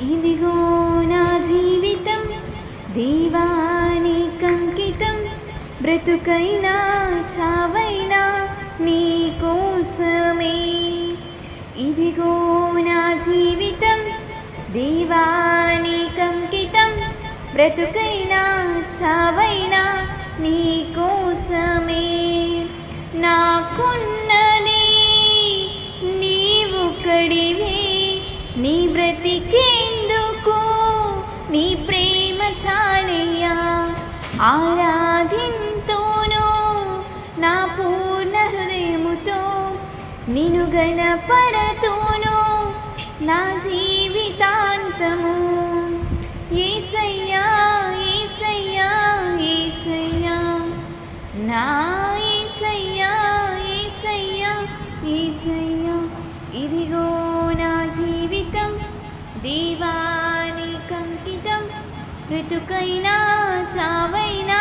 ఇదిగో నా జీవితం దీవానికంకితం, బ్రతుకైనా చావైనా నీ కోసమే. ఇదిగో నా జీవితం దీవానికంకితం, బ్రతుకైనా చావైనా నీ కోసమే. నాకున్నది నీవు కడివే, నీ బ్రతికేందుకు నీ ప్రేమ చాలయ్యా. ఆరాధింతును నా పూర్ణ హృదయముతో, నిన్ను గణపరతును నా జీవితాంతము. యేసయ్యా యేసయ్యా యేసయ్యా, నా యేసయ్యా యేసయ్యా యేసయ్యా. ఇదిగో నా జీవితం దీవానికంకితం, బ్రతుకైనా చావైనా